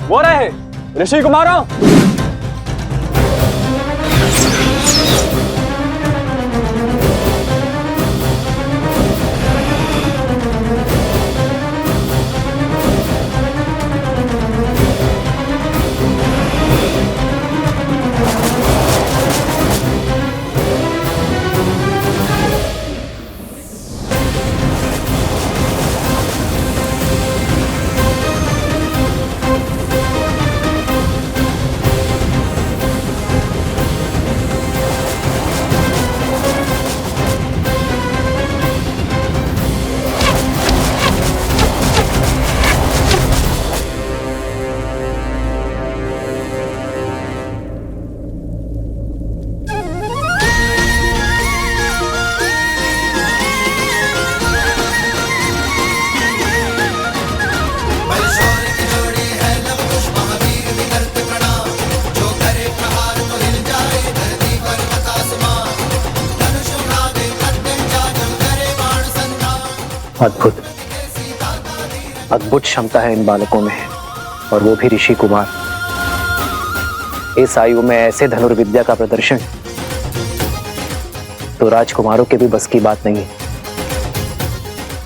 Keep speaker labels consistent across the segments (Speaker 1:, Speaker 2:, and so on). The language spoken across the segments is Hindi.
Speaker 1: वो रहे ऋषि कुमारों।
Speaker 2: अद्भुत अद्भुत क्षमता है इन बालकों में, और वो भी ऋषि कुमार। इस आयु में ऐसे धनुर्विद्या का प्रदर्शन तो राजकुमारों के भी बस की बात नहीं।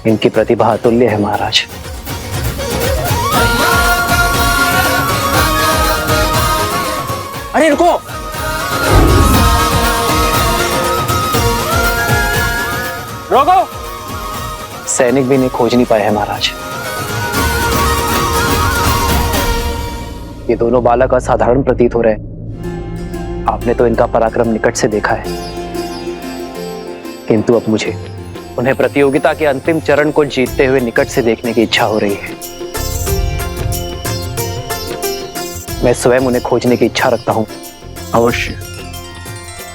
Speaker 2: इनकी प्रतिभा अतुल्य है महाराज।
Speaker 1: अरे रुको, रोको।
Speaker 2: सैनिक भी इन्हें खोज नहीं पाए हैं महाराज। ये दोनों बालक असाधारण प्रतीत हो रहे हैं। आपने तो इनका पराक्रम निकट से देखा है, किंतु अब मुझे उन्हें प्रतियोगिता के अंतिम चरण को जीतते हुए निकट से देखने की इच्छा हो रही है। मैं स्वयं उन्हें खोजने की इच्छा रखता हूं।
Speaker 3: अवश्य,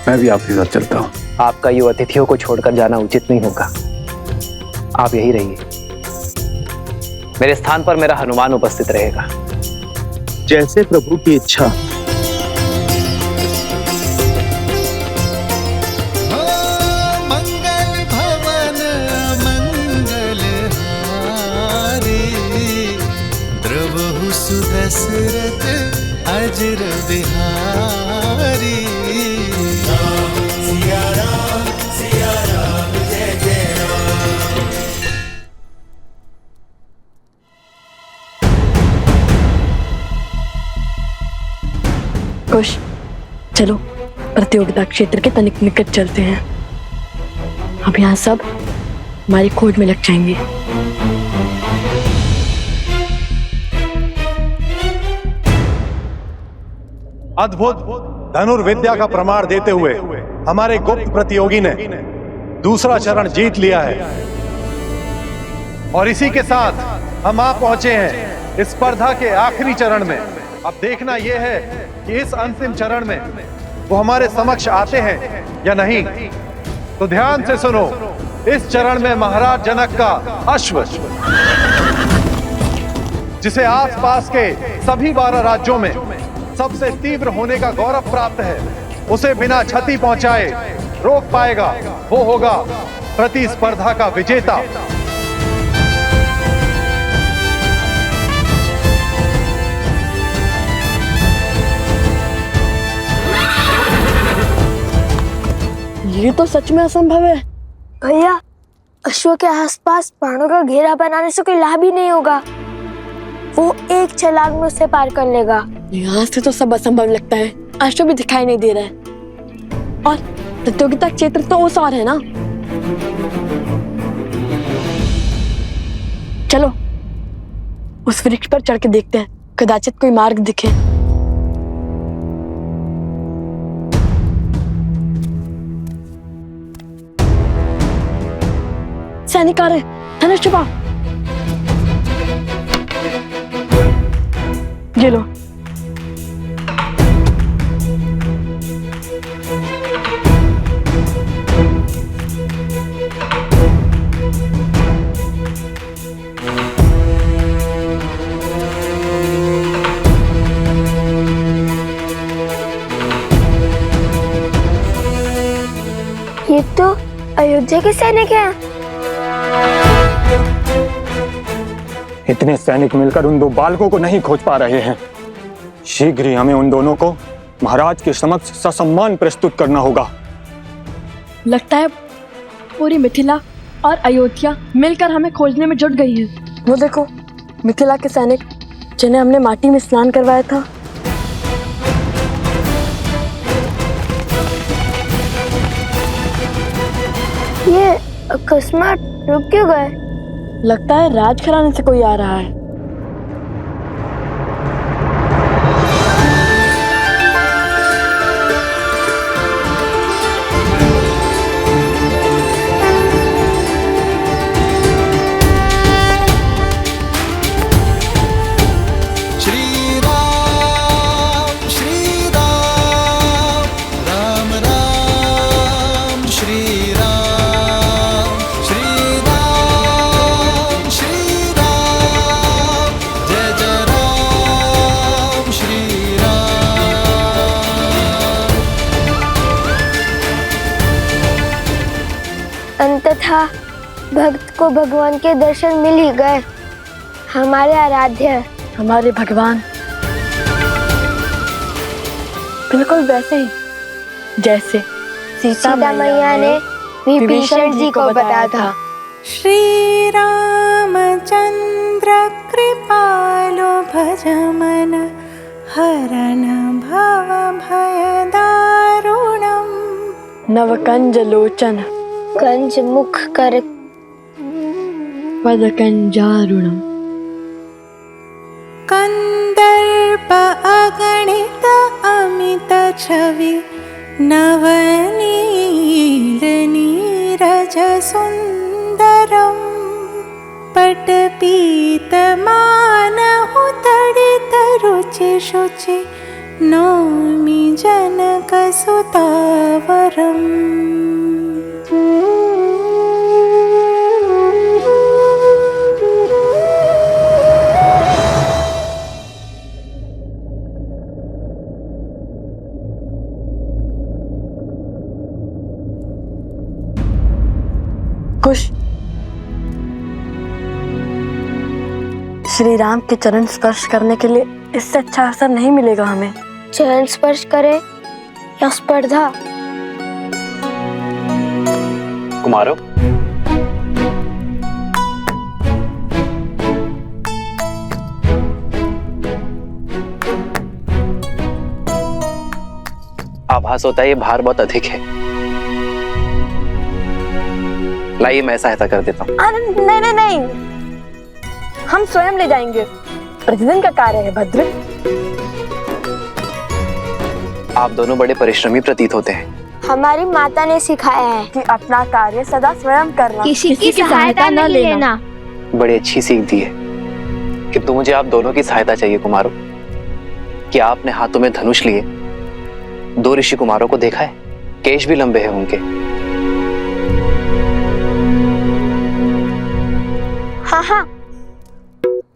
Speaker 3: मैं भी आपके साथ चलता हूं।
Speaker 2: आपका ये अतिथियों को छोड़कर जाना उचित नहीं होगा। आप यही रहिए। मेरे स्थान पर मेरा हनुमान उपस्थित रहेगा।
Speaker 3: जैसे प्रभु की इच्छा।
Speaker 4: मंगल भवन मंगल हारी, द्रवहु सुदशरथ अजर बिहारी। सिया राम जय जय राम।
Speaker 5: कुश, चलो प्रतियोगिता क्षेत्र के तनिक निकट चलते हैं। अब यहाँ सब हमारी खोज में लग जाएंगे।
Speaker 6: अद्भुत धनुर्विद्या का प्रमाण देते हुए हमारे गुप्त प्रतियोगी ने दूसरा चरण जीत लिया है, और इसी के साथ हम आ पहुंचे हैं इस स्पर्धा के आखिरी चरण में। अब देखना यह है कि इस अंतिम चरण में वो हमारे समक्ष आते हैं या नहीं। तो ध्यान से सुनो, इस चरण में महाराज जनक का अश्व, जिसे आसपास के सभी 12 राज्यों में सबसे तीव्र होने का गौरव प्राप्त है, उसे बिना क्षति पहुंचाए रोक पाएगा वो होगा प्रतिस्पर्धा का विजेता।
Speaker 5: ये तो सच में असंभव है।
Speaker 7: भैया, अश्व के आसपास बाणों का घेरा बनाने से कोई लाभ ही नहीं होगा। वो एक छलांग में उसे पार कर लेगा।
Speaker 5: यहाँ से तो सब असंभव लगता है। अश्व भी दिखाई नहीं दे रहा है, और प्रतियोगिता क्षेत्र तो उस और है ना। चलो उस वृक्ष पर चढ़ के देखते हैं, कदाचित कोई मार्ग दिखे। सैनिक आ रहे, धनुष छुपा। ये लो।
Speaker 7: ये तो अयोध्या के सैनिक हैं।
Speaker 3: इतने सैनिक मिलकर उन 2 बालकों को नहीं खोज पा रहे हैं।
Speaker 1: शीघ्र ही हमें उन दोनों को महाराज के समक्ष ससम्मान प्रस्तुत करना होगा।
Speaker 5: लगता है पूरी मिथिला और अयोध्या मिलकर हमें खोजने में जुट गई है। वो देखो, मिथिला के सैनिक जिन्हें हमने माटी में स्नान करवाया था।
Speaker 7: ये अकस्मात रुक क्यों गए?
Speaker 5: लगता है राजघराने से कोई आ रहा है।
Speaker 7: अंततः भक्त को भगवान के दर्शन मिल ही गए। हमारे आराध्य,
Speaker 5: हमारे भगवान बिल्कुल वैसे ही जैसे सीता
Speaker 7: मैया ने विभीषण जी को बताया था।
Speaker 8: श्री रामचंद्र कृपालो भजमन हरण भव भय दारुणम।
Speaker 5: नवकंज लोचन
Speaker 7: कंज मुख कर
Speaker 5: पदकंजारुणम।
Speaker 8: कंदर्प अगणित अमित छवि नवनील नीरज सुंदरम। पटपीत मानहु तडित रुचि शुचि नौमि जनक सुतावरम।
Speaker 5: कुश, श्री राम के चरण स्पर्श करने के लिए इससे अच्छा अवसर नहीं मिलेगा हमें।
Speaker 7: चरण स्पर्श करे या स्पर्धा?
Speaker 2: कुमारों, आभास होता है ये भार बहुत अधिक है। लाइए मैं सहायता कर देता हूँ।
Speaker 5: नहीं नहीं नहीं, हम स्वयं ले जाएंगे। प्रतिदिन का कार्य है भद्र।
Speaker 2: आप दोनों बड़े परिश्रमी प्रतीत होते हैं।
Speaker 7: हमारी माता ने सिखाया है
Speaker 5: कि अपना कार्य सदा स्वयं करना,
Speaker 7: किसी की सहायता नहीं लेना।
Speaker 2: बड़ी अच्छी सीख दी है कि तो मुझे आप दोनों की सहायता चाहिए कुमारों। कि आपने हाथों में धनुष लिए 2 ऋषि कुमारों को देखा है? केश भी लंबे हैं उनके।
Speaker 7: हाँ हाँ,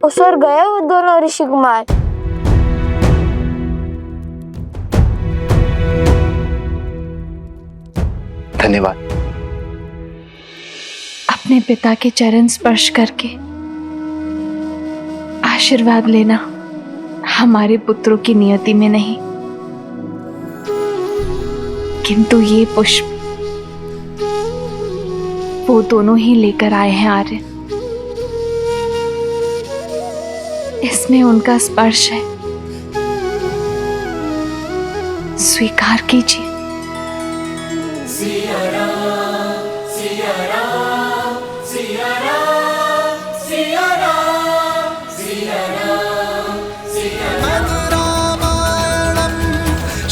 Speaker 7: उस ओर गए वो दोनों ऋषि कुमार।
Speaker 2: धन्यवाद।
Speaker 8: अपने पिता के चरण स्पर्श करके आशीर्वाद लेना हमारे पुत्रों की नियति में नहीं, किंतु ये पुष्प वो दोनों ही लेकर आए हैं आर्य। इसमें उनका स्पर्श है, स्वीकार कीजिए।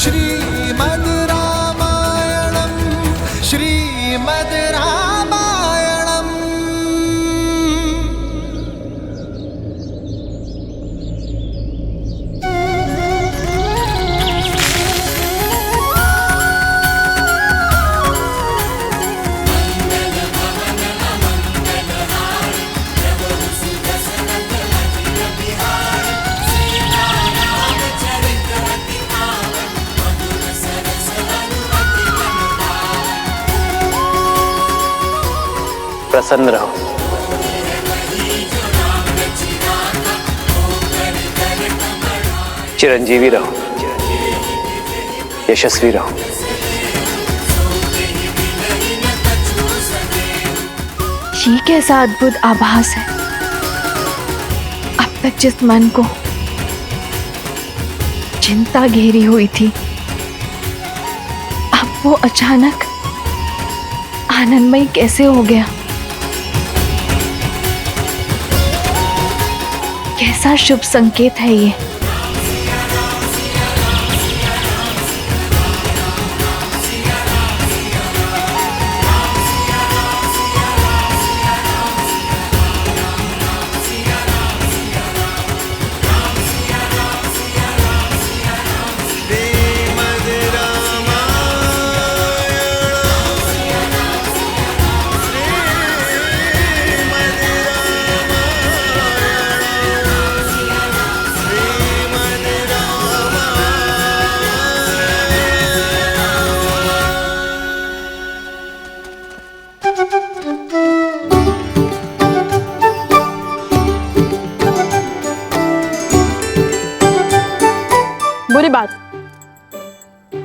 Speaker 4: श्रीमद् रामायणम श्रीमद् रामायणम।
Speaker 2: प्रसन्न रहो। चिरंजीवी रहो, यशस्वी रहो।
Speaker 8: ये कैसा अद्भुत आभास है। अब तक जिस मन को चिंता घेरी हुई थी, अब वो अचानक आनंदमय कैसे हो गया। कैसा शुभ संकेत है ये।
Speaker 5: बुरी बात,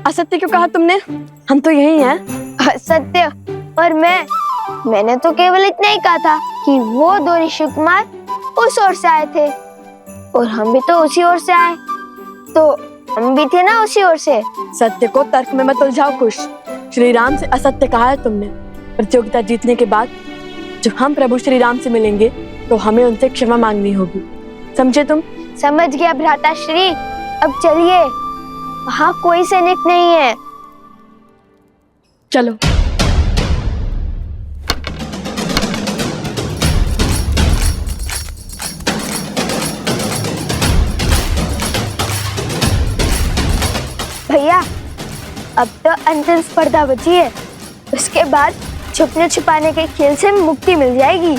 Speaker 5: असत्य क्यों कहा तुमने? हम तो यही हैं।
Speaker 7: सत्य और मैंने तो केवल इतना ही कहा था कि वो दो ऋषि कुमार उस ओर से आए थे और हम भी तो उसी ओर से आए, तो हम भी थे ना उसी ओर से।
Speaker 5: सत्य को तर्क में मत उलझाओ कुश। श्री राम से असत्य कहा है तुमने। प्रतियोगिता जीतने के बाद जब हम प्रभु श्री राम से मिलेंगे तो हमें उनसे क्षमा मांगनी होगी, समझे तुम?
Speaker 7: समझ गया भ्राता श्री। अब चलिए, वहाँ कोई सैनिक नहीं है।
Speaker 5: चलो।
Speaker 7: भैया, अब तो अंतिम स्पर्धा बची है, उसके बाद छुपने छुपाने के खेल से मुक्ति मिल जाएगी।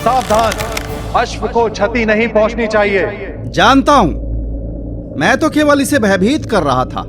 Speaker 6: सावधान, अश्व को क्षति नहीं पहुंचनी चाहिए।
Speaker 9: जानता हूं, मैं तो केवल इसे भयभीत कर रहा था।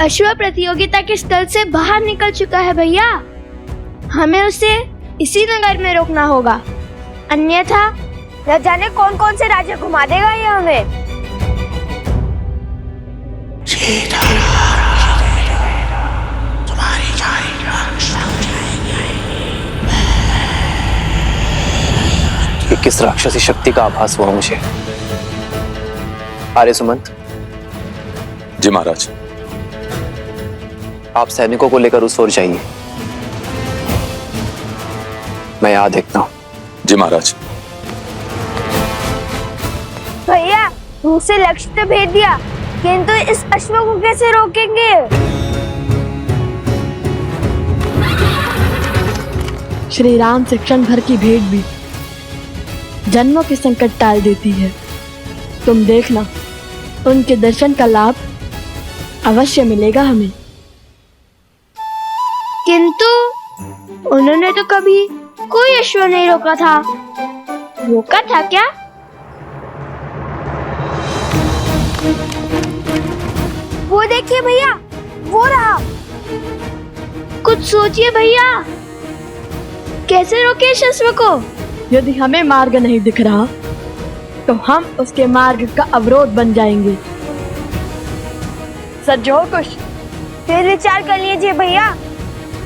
Speaker 7: अश्व प्रतियोगिता के स्थल से बाहर निकल चुका है भैया। हमें उसे इसी नगर में रोकना होगा, अन्यथा न जाने कौन कौन से राज्य घुमा देगा ये हमें।
Speaker 2: ये किस राक्षसी शक्ति का आभास हुआ मुझे। आर्य सुमंत।
Speaker 3: जी महाराज।
Speaker 2: आप सैनिकों को लेकर उस ओर जाइए मैं यहाँ देखता हूँ।
Speaker 3: जी महाराज।
Speaker 7: भैया दूसरे लक्ष्य तो भेज दिया, किंतु इस अश्व को कैसे रोकेंगे?
Speaker 5: श्री राम से क्षण भर की भेंट भी जन्मों के संकट टाल देती है। तुम देखना, उनके दर्शन का लाभ अवश्य मिलेगा हमें।
Speaker 7: किंतु उन्होंने तो कभी कोई अश्व नहीं रोका था। रोका था क्या? वो देखिए भैया, वो रहा। कुछ सोचिए भैया, कैसे रोके इस अश्व को?
Speaker 5: यदि हमें मार्ग नहीं दिख रहा तो हम उसके मार्ग का अवरोध बन जाएंगे। सज्जो कुछ
Speaker 7: फिर विचार कर लीजिए भैया,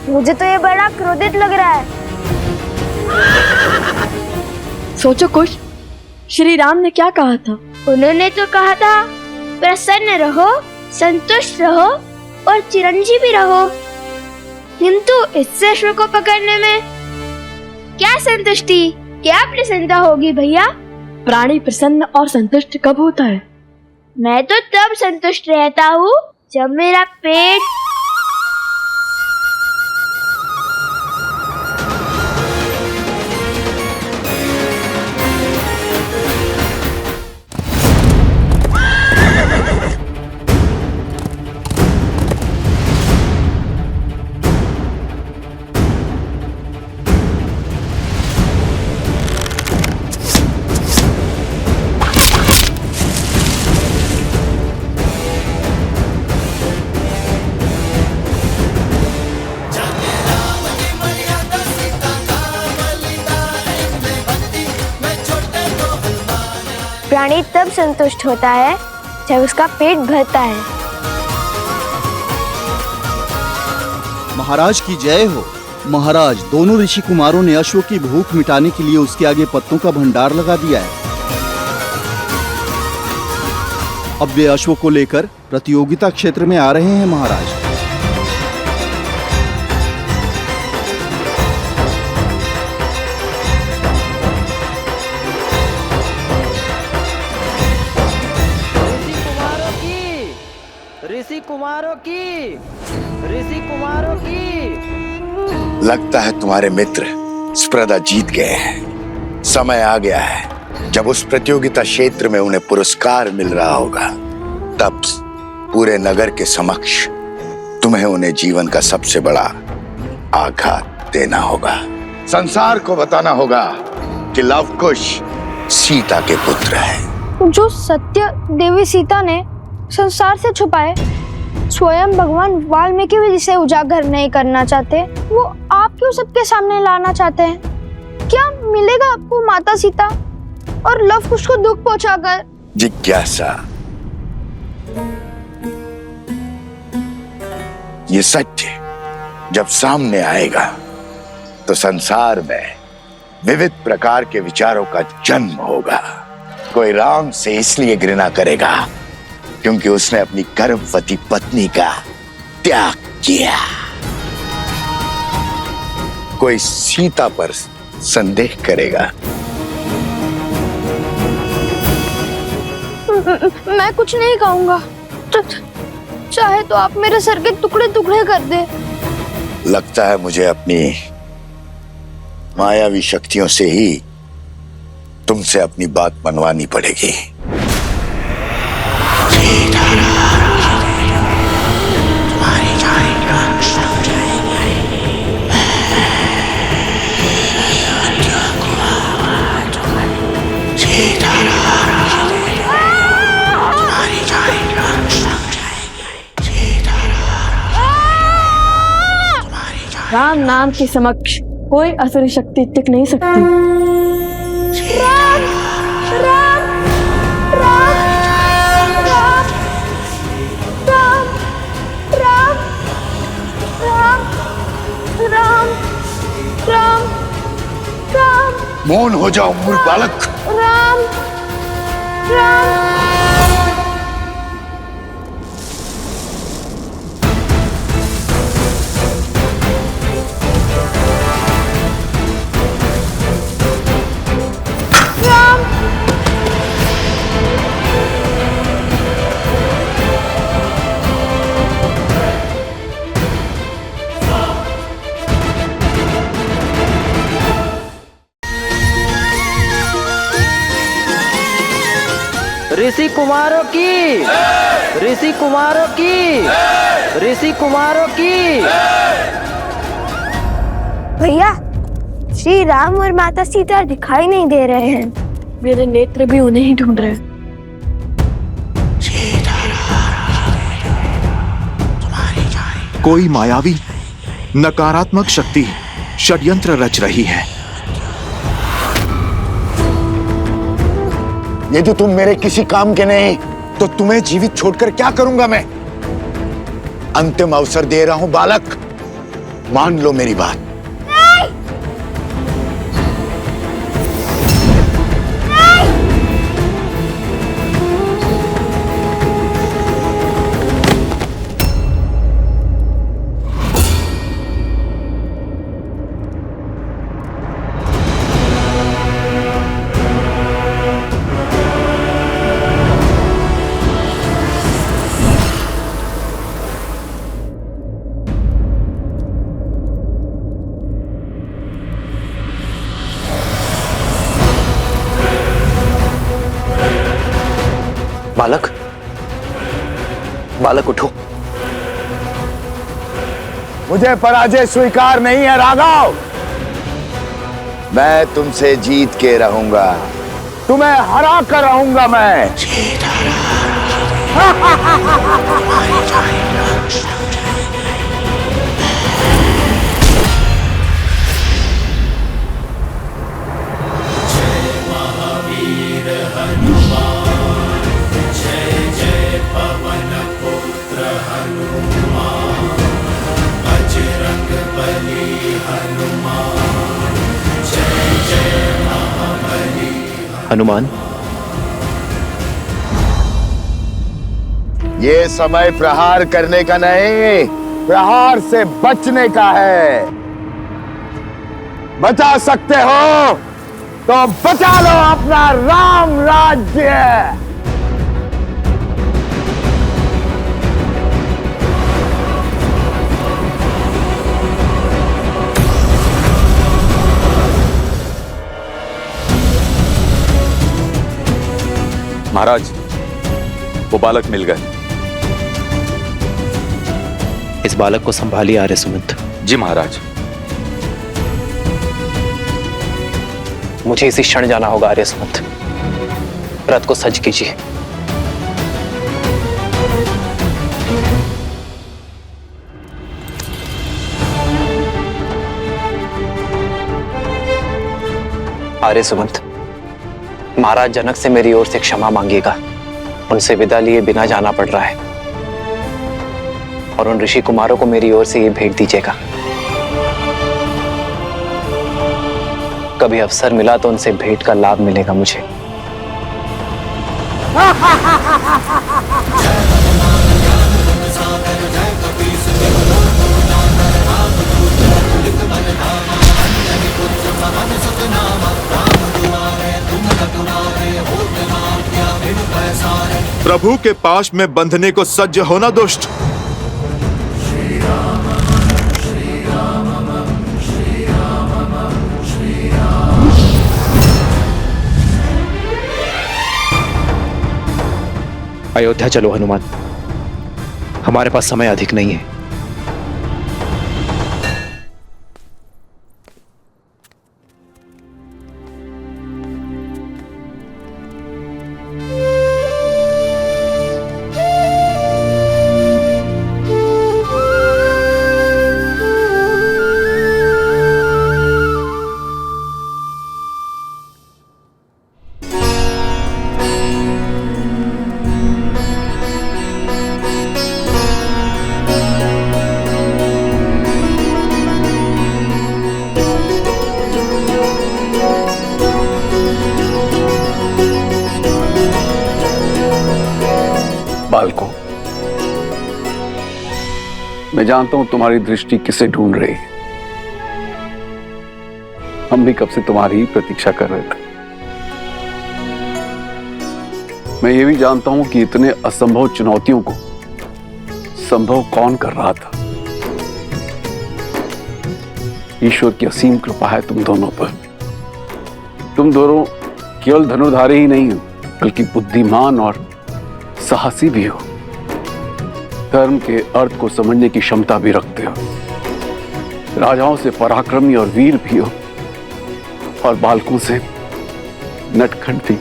Speaker 7: मुझे तो ये बड़ा क्रोधित लग रहा है।
Speaker 5: सोचो कुछ, श्री राम ने क्या कहा था?
Speaker 7: उन्होंने तो कहा था प्रसन्न रहो, संतुष्ट रहो और चिरंजीवी रहो। किंतु इस अश्व को पकड़ने में क्या संतुष्टि, क्या प्रसन्नता होगी भैया?
Speaker 5: प्राणी प्रसन्न और संतुष्ट कब होता है?
Speaker 7: मैं तो तब संतुष्ट रहता हूँ जब मेरा पेट प्राणी तब संतुष्ट होता है जब उसका पेट भरता है।
Speaker 9: महाराज की जय हो। महाराज, दोनों ऋषि कुमारों ने अश्व की भूख मिटाने के लिए उसके आगे पत्तों का भंडार लगा दिया है। अब वे अश्व को लेकर प्रतियोगिता क्षेत्र में आ रहे हैं महाराज।
Speaker 10: ऋषि कुमारों की
Speaker 11: लगता है तुम्हारे मित्र स्पर्धा जीत गए हैं। समय आ गया है जब उस प्रतियोगिता क्षेत्र में उन्हें पुरस्कार मिल रहा होगा। तब पूरे नगर के समक्ष तुम्हें उन्हें जीवन का सबसे बड़ा आघात देना होगा। संसार को बताना होगा कि लवकुश सीता के पुत्र है।
Speaker 7: जो सत्य देवी सीता ने संसार से छुपाए, स्वयं भगवान वाल्मीकि भी जिसे उजागर नहीं करना चाहते, वो आप क्यों सबके सामने लाना चाहते हैं? क्या मिलेगा आपको माता सीता और लव कुश को दुख पहुंचाकर?
Speaker 11: जिज्ञासा, ये सत्य जब सामने आएगा तो संसार में विविध प्रकार के विचारों का जन्म होगा। कोई राम से इसलिए घृणा करेगा क्योंकि उसने अपनी गर्भवती पत्नी का त्याग किया। कोई सीता पर संदेह करेगा।
Speaker 7: मैं कुछ नहीं कहूंगा, चाहे तो आप मेरे सर के टुकड़े टुकड़े कर दे।
Speaker 11: लगता है मुझे अपनी मायावी शक्तियों से ही तुमसे अपनी बात मनवानी पड़ेगी।
Speaker 5: राम नाम के समक्ष कोई असुरी शक्ति टिक नहीं सकती।
Speaker 7: राम, राम, राम, राम, राम, राम, राम, राम, राम, राम।
Speaker 11: मौन हो जाओ मूर्ख बालक।
Speaker 7: राम, राम।
Speaker 10: ऋषि कुमारों की, ऋषि कुमारों की, ऋषि कुमारों की।
Speaker 7: भैया, श्री राम और माता सीता दिखाई नहीं दे रहे हैं।
Speaker 5: मेरे नेत्र भी उन्हें ही ढूंढ रहे हैं।
Speaker 12: कोई मायावी नकारात्मक शक्ति षड्यंत्र रच रही है।
Speaker 11: यदि तुम मेरे किसी काम के नहीं तो तुम्हें जीवित छोड़कर क्या करूंगा मैं? अंतिम अवसर दे रहा हूं बालक, मान लो मेरी बात।
Speaker 2: बालक, बालक उठो।
Speaker 11: मुझे पराजय स्वीकार नहीं है राघव। मैं तुमसे जीत के रहूंगा, तुम्हें हरा कर रहूंगा मैं।
Speaker 2: हनुमान,
Speaker 11: ये समय प्रहार करने का नहीं, प्रहार से बचने का है। बचा सकते हो तो बचा लो अपना राम राज्य।
Speaker 3: महाराज, वो बालक मिल गए।
Speaker 2: इस बालक को संभालिए आर्य सुमंत।
Speaker 3: जी महाराज।
Speaker 2: मुझे इसी क्षण जाना होगा आर्य सुमंत। रथ को सज्ज कीजिए। आर्य सुमंत, महाराज जनक से मेरी ओर से क्षमा मांगिएगा। उनसे विदा लिए बिना जाना पड़ रहा है, और उन ऋषि कुमारों को मेरी ओर से ये भेंट दीजिएगा। कभी अवसर मिला तो उनसे भेंट का लाभ मिलेगा मुझे।
Speaker 12: प्रभु के पाश में बंधने को सज्ज होना दुष्ट।
Speaker 2: अयोध्या चलो हनुमान, हमारे पास समय अधिक नहीं है।
Speaker 3: बालकों, मैं जानता हूं तुम्हारी दृष्टि किसे ढूंढ रही है। हम भी कब से तुम्हारी ही प्रतीक्षा कर रहे थे। मैं ये भी जानता हूं कि इतने असंभव चुनौतियों को संभव कौन कर रहा था। ईश्वर की असीम कृपा है तुम दोनों पर। तुम दोनों केवल धनुर्धारी ही नहीं हो, बल्कि बुद्धिमान और साहसी भी हो। धर्म के अर्थ को समझने की क्षमता भी रखते हो। राजाओं से पराक्रमी और वीर भी हो और बालकों से नटखट भी।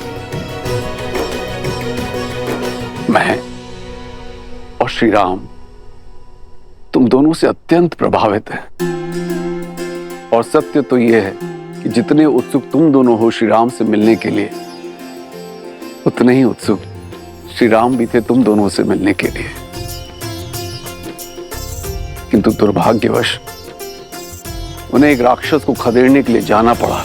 Speaker 3: मैं और श्री राम तुम दोनों से अत्यंत प्रभावित हैं। और सत्य तो यह है कि जितने उत्सुक तुम दोनों हो श्री राम से मिलने के लिए, उतने ही उत्सुक श्री राम भी थे तुम दोनों से मिलने के लिए। किंतु दुर्भाग्यवश उन्हें एक राक्षस को खदेड़ने के लिए जाना पड़ा।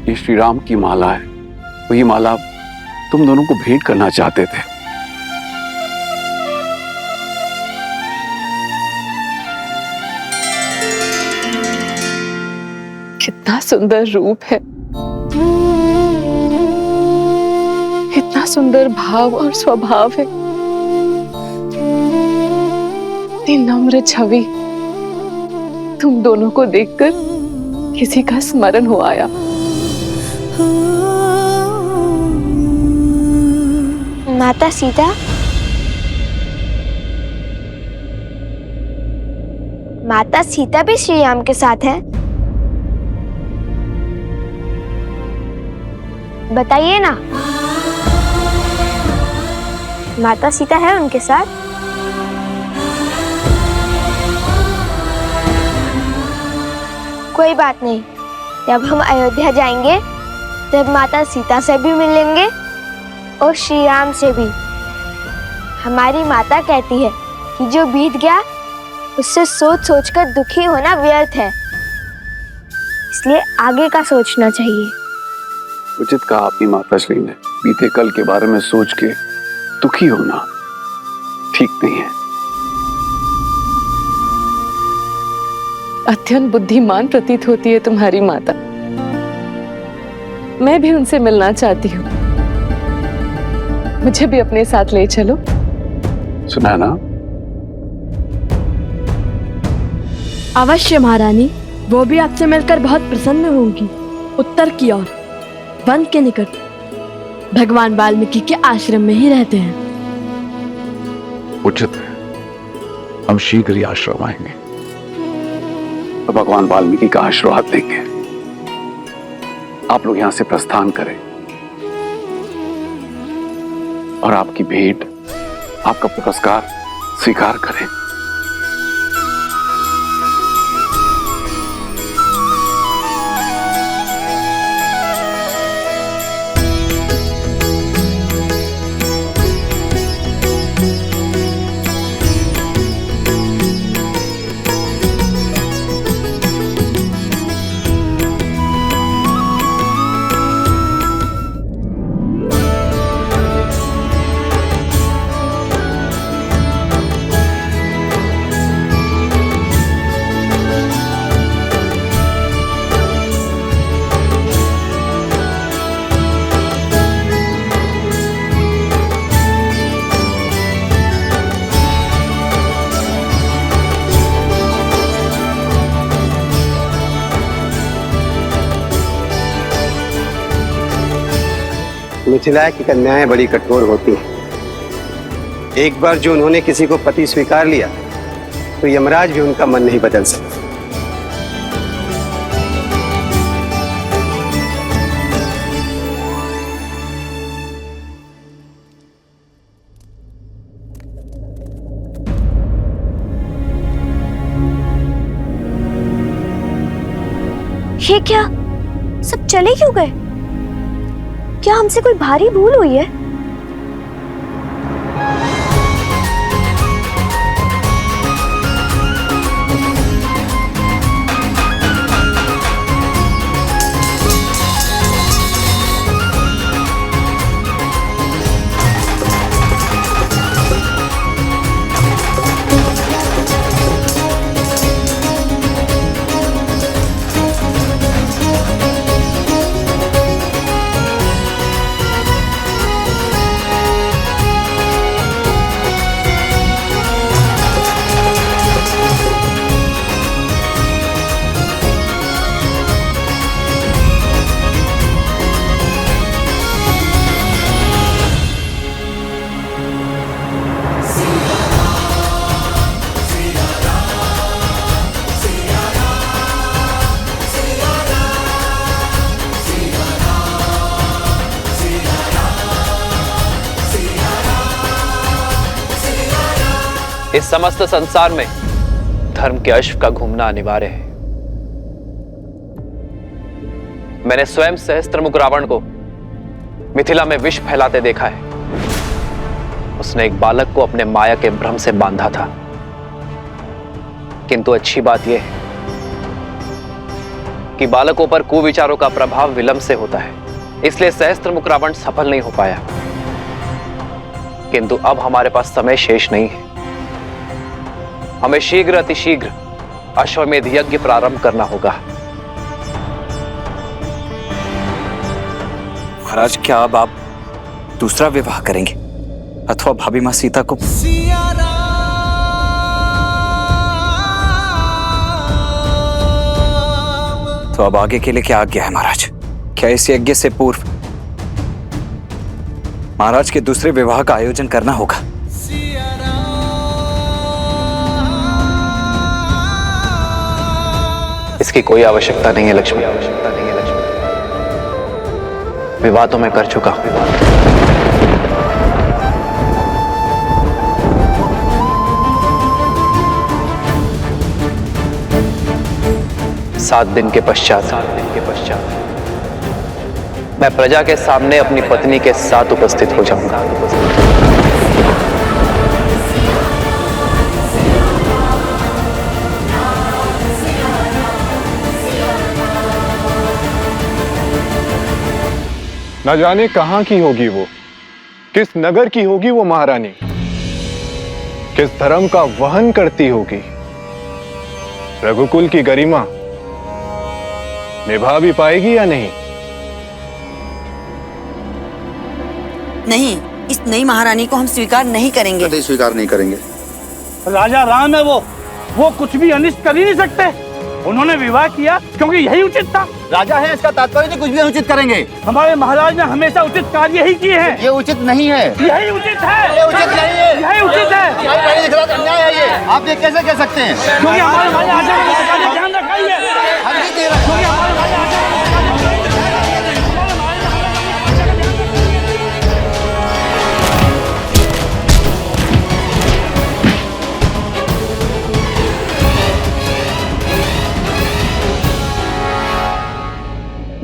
Speaker 3: ये श्री राम की माला है। वही माला तुम दोनों को भेंट करना चाहते थे।
Speaker 8: कितना सुंदर रूप है, इतना सुंदर भाव और स्वभाव है, इतनी नम्र छवि। तुम दोनों को देखकर किसी का स्मरण हो आया।
Speaker 7: माता सीता, माता सीता भी श्री राम के साथ है? बताइए ना, माता सीता है उनके साथ? कोई बात नहीं, जब हम अयोध्या जाएंगे तब माता सीता से भी मिलेंगे और श्री राम से भी। हमारी माता कहती है कि जो बीत गया उससे सोच सोचकर दुखी होना व्यर्थ है, इसलिए आगे का सोचना चाहिए।
Speaker 3: उचित कहा आपकी माताश्री ने। बीते कल के बारे में सोच के दुखी होना ठीक नहीं है।
Speaker 8: अत्यंत बुद्धिमान प्रतीत होती है तुम्हारी माता। मैं भी उनसे मिलना चाहती हूँ। मुझे भी अपने साथ ले चलो।
Speaker 3: सुना ना?
Speaker 5: अवश्य महारानी, वो भी आपसे मिलकर बहुत प्रसन्न होंगी। उत्तर की ओर वन के निकट भगवान वाल्मीकि के आश्रम में ही रहते हैं।
Speaker 3: उचित है, हम शीघ्र ही आश्रम आएंगे तो भगवान वाल्मीकि का आशीर्वाद देंगे। आप लोग यहां से प्रस्थान करें और आपकी भेंट, आपका पुरस्कार स्वीकार करें।
Speaker 13: मिथिला की कन्याएं बड़ी कठोर होती हैं। एक बार जो उन्होंने किसी को पति स्वीकार लिया तो यमराज भी उनका मन नहीं बदल सकता।
Speaker 7: ये क्या, सब चले क्यों गए? क्या हमसे कोई भारी भूल हुई है?
Speaker 2: इस समस्त संसार में धर्म के अश्व का घूमना अनिवार्य है। मैंने स्वयं सहस्त्रमुख रावण को मिथिला में विष फैलाते देखा है। उसने एक बालक को अपने माया के भ्रम से बांधा था। किंतु अच्छी बात यह है कि बालकों पर कुविचारों का प्रभाव विलंब से होता है, इसलिए सहस्त्रमुख रावण सफल नहीं हो पाया। किंतु अब हमारे पास समय शेष नहीं है। हमें शीघ्र अतिशीघ्र अश्वमेध यज्ञ प्रारंभ करना होगा।
Speaker 14: महाराज, क्या अब आप दूसरा विवाह करेंगे अथवा भाभी मां सीता को? तो अब आगे के लिए क्या आज्ञा है महाराज? क्या इस यज्ञ से पूर्व महाराज के दूसरे विवाह का आयोजन करना होगा?
Speaker 2: इसकी कोई आवश्यकता नहीं है लक्ष्मी, आवश्यकता नहीं है लक्ष्मी। विवाह तो मैं कर चुका हूं। 7 दिन के पश्चात मैं प्रजा के सामने अपनी पत्नी के साथ उपस्थित हो जाऊंगा।
Speaker 1: न जाने कहां की होगी वो, किस नगर की होगी वो महारानी, किस धर्म का वहन करती होगी। रघुकुल की गरिमा निभा भी पाएगी या नहीं?
Speaker 15: नहीं, इस नई महारानी को हम स्वीकार नहीं करेंगे।
Speaker 11: कभी स्वीकार नहीं करेंगे।
Speaker 16: राजा राम है वो कुछ भी अनिष्ट कर ही नहीं सकते। उन्होंने विवाह किया क्योंकि यही उचित था।
Speaker 10: राजा है, इसका तात्पर्य नहीं कुछ भी अनुचित करेंगे।
Speaker 16: हमारे महाराज ने हमेशा उचित कार्य ही किए हैं।
Speaker 10: ये उचित नहीं है।
Speaker 16: यही उचित है।
Speaker 10: ये उचित नहीं है।
Speaker 16: यही उचित है।
Speaker 10: हमारे दिख रहा था अन्याय है ये। आप ये कैसे कह सकते हैं?
Speaker 16: क्योंकि हमारे महाराजा का ध्यान रखा ही है। क्योंकि हमारे महाराजा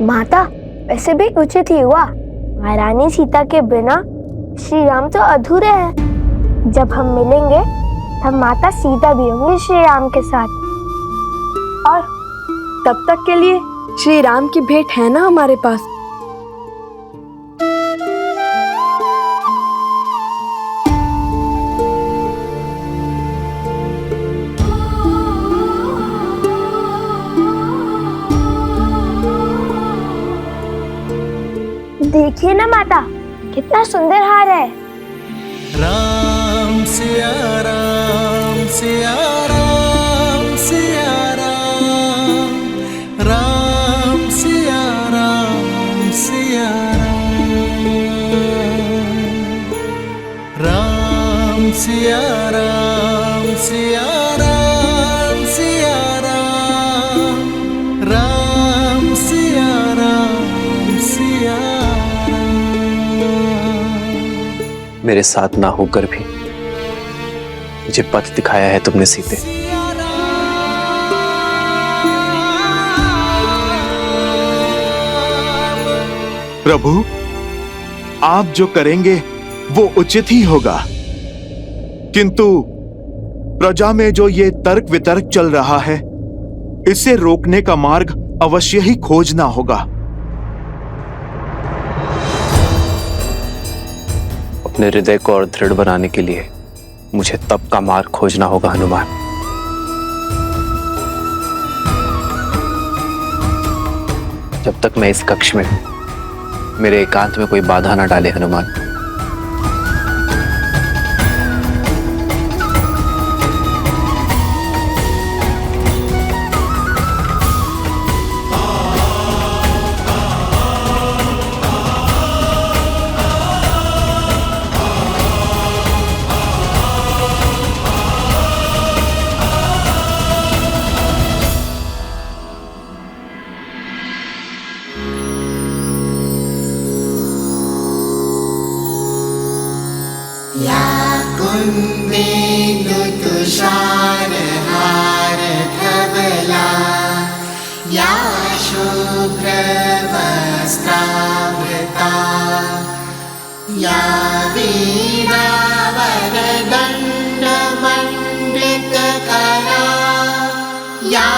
Speaker 7: माता, वैसे भी उचित ही हुआ। महारानी सीता के बिना श्री राम तो अधूरे हैं। जब हम मिलेंगे तब माता सीता भी होंगी श्री राम के साथ।
Speaker 5: और तब तक के लिए श्री राम की भेंट है ना हमारे पास।
Speaker 7: देखिए ना माता, कितना सुंदर हार है।
Speaker 4: राम सिया राम सिया राम सिया राम, राम सिया राम सिया राम, राम सिया राम सिया राम सिया राम, राम सिया राम सिया।
Speaker 2: मेरे साथ ना होकर भी मुझे पथ दिखाया है तुमने सीते।
Speaker 12: प्रभु, आप जो करेंगे वो उचित ही होगा, किंतु प्रजा में जो ये तर्क वितर्क चल रहा है, इसे रोकने का मार्ग अवश्य ही खोजना होगा।
Speaker 2: अपने हृदय को और दृढ़ बनाने के लिए मुझे तप का मार्ग खोजना होगा हनुमान। जब तक मैं इस कक्ष में हूं, मेरे एकांत में कोई बाधा ना डाले हनुमान।
Speaker 4: शुभ्रवस्त्रावृता या वीणावरदण्डमण्डितकरा या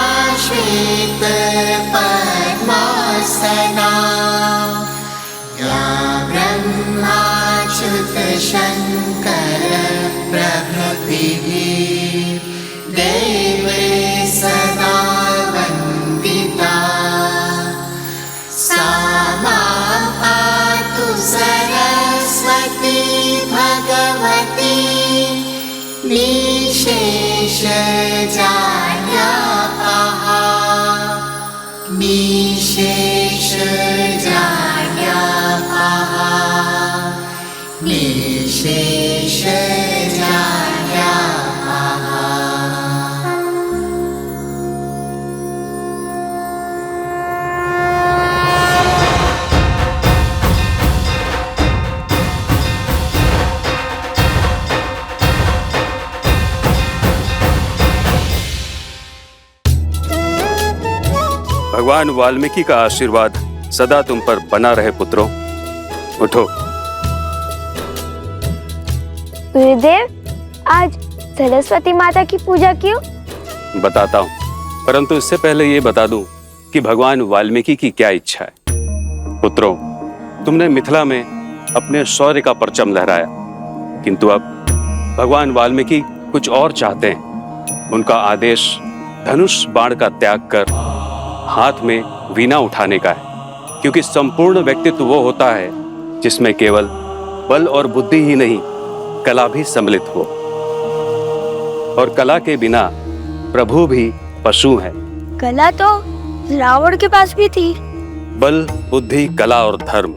Speaker 4: श्वेतपद्मासना या ब्रह्माच्युतशङ्कर प्रभृतिभिः देवे सदा वन्दिता सा मां पातु सरस्वती भगवती निशेषजाड्यापहा निशेषजाड्यापहा निशेषजाड्यापहा।
Speaker 17: भगवान वाल्मीकि का आशीर्वाद सदा तुम पर बना रहे पुत्रों। उठो।
Speaker 7: गुरुदेव, आज सरस्वती माता की पूजा क्यों?
Speaker 17: बताता हूँ, परंतु इससे पहले ये बता दूं कि भगवान वाल्मीकि की क्या इच्छा है। पुत्रों, तुमने मिथिला में अपने शौर्य का परचम लहराया, किंतु अब भगवान वाल्मीकि कुछ और चाहते हैं। उनका आदेश धनुष बाण का त्याग कर हाथ में वीणा उठाने का है, क्योंकि संपूर्ण व्यक्तित्व वो होता है जिसमें केवल बल और बुद्धि ही नहीं, कला भी सम्मिलित हो। और कला के बिना प्रभु भी पशु हैं।
Speaker 7: कला तो रावण के पास भी थी।
Speaker 17: बल, बुद्धि, कला और धर्म,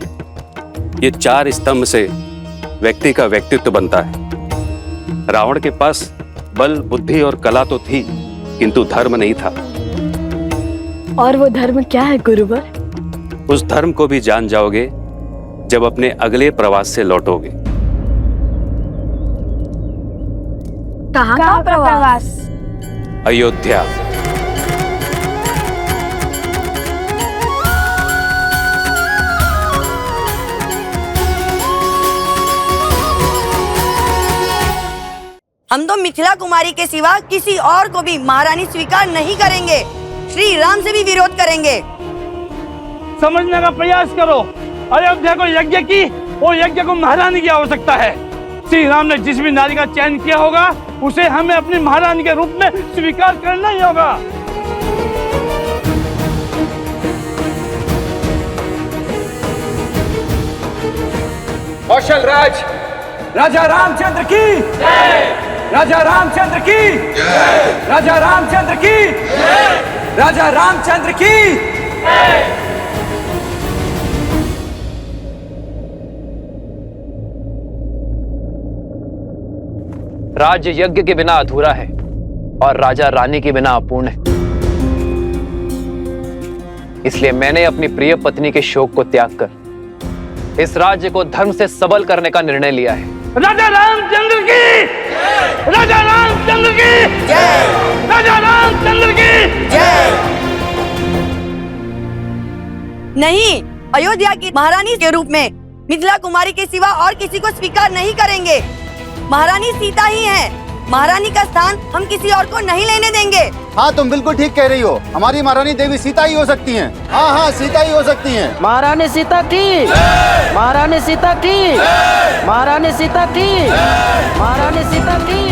Speaker 17: ये चार स्तंभ से व्यक्ति का व्यक्तित्व बनता है। रावण के पास बल, बुद्धि और कला तो थी, किंतु धर्म नहीं था।
Speaker 5: और वो धर्म क्या है गुरुवर?
Speaker 17: उस धर्म को भी जान जाओगे जब अपने अगले प्रवास से लौटोगे।
Speaker 7: कहाँ का प्रवास?
Speaker 17: अयोध्या।
Speaker 15: हम तो मिथिला कुमारी के सिवा किसी और को भी महारानी स्वीकार नहीं करेंगे। श्री राम से भी विरोध करेंगे।
Speaker 16: समझने का प्रयास करो। अयोध्या को यज्ञ की, वो यज्ञ को महारानी की आवश्यकता है। श्री राम ने जिस भी नारी का चयन किया होगा, उसे हमें अपनी महारानी के रूप में स्वीकार करना ही होगा।
Speaker 3: कौशल राज राजा रामचंद्र की जय। राजा रामचंद्र की जय। राजा रामचंद्र की जय। राजा रामचंद्र की जय।
Speaker 2: राज्य यज्ञ के बिना अधूरा है और राजा रानी के बिना अपूर्ण है। इसलिए मैंने अपनी प्रिय पत्नी के शोक को त्याग कर इस राज्य को धर्म से सबल करने का निर्णय लिया है।
Speaker 16: राजा रामचंद्र की जय। राजा रामचंद्र की जय। राजा रामचंद्र की जय।
Speaker 15: नहीं, अयोध्या की महारानी के रूप में मिथिला कुमारी के सिवा और किसी को स्वीकार नहीं करेंगे। महारानी सीता ही है। महारानी का स्थान हम किसी और को नहीं लेने देंगे।
Speaker 9: हाँ, तुम बिल्कुल ठीक कह रही हो। हमारी महारानी देवी सीता ही हो सकती हैं। हाँ हाँ, सीता ही हो सकती हैं।
Speaker 10: महारानी सीता की महारानी सीता की महारानी सीता की महारानी सीता की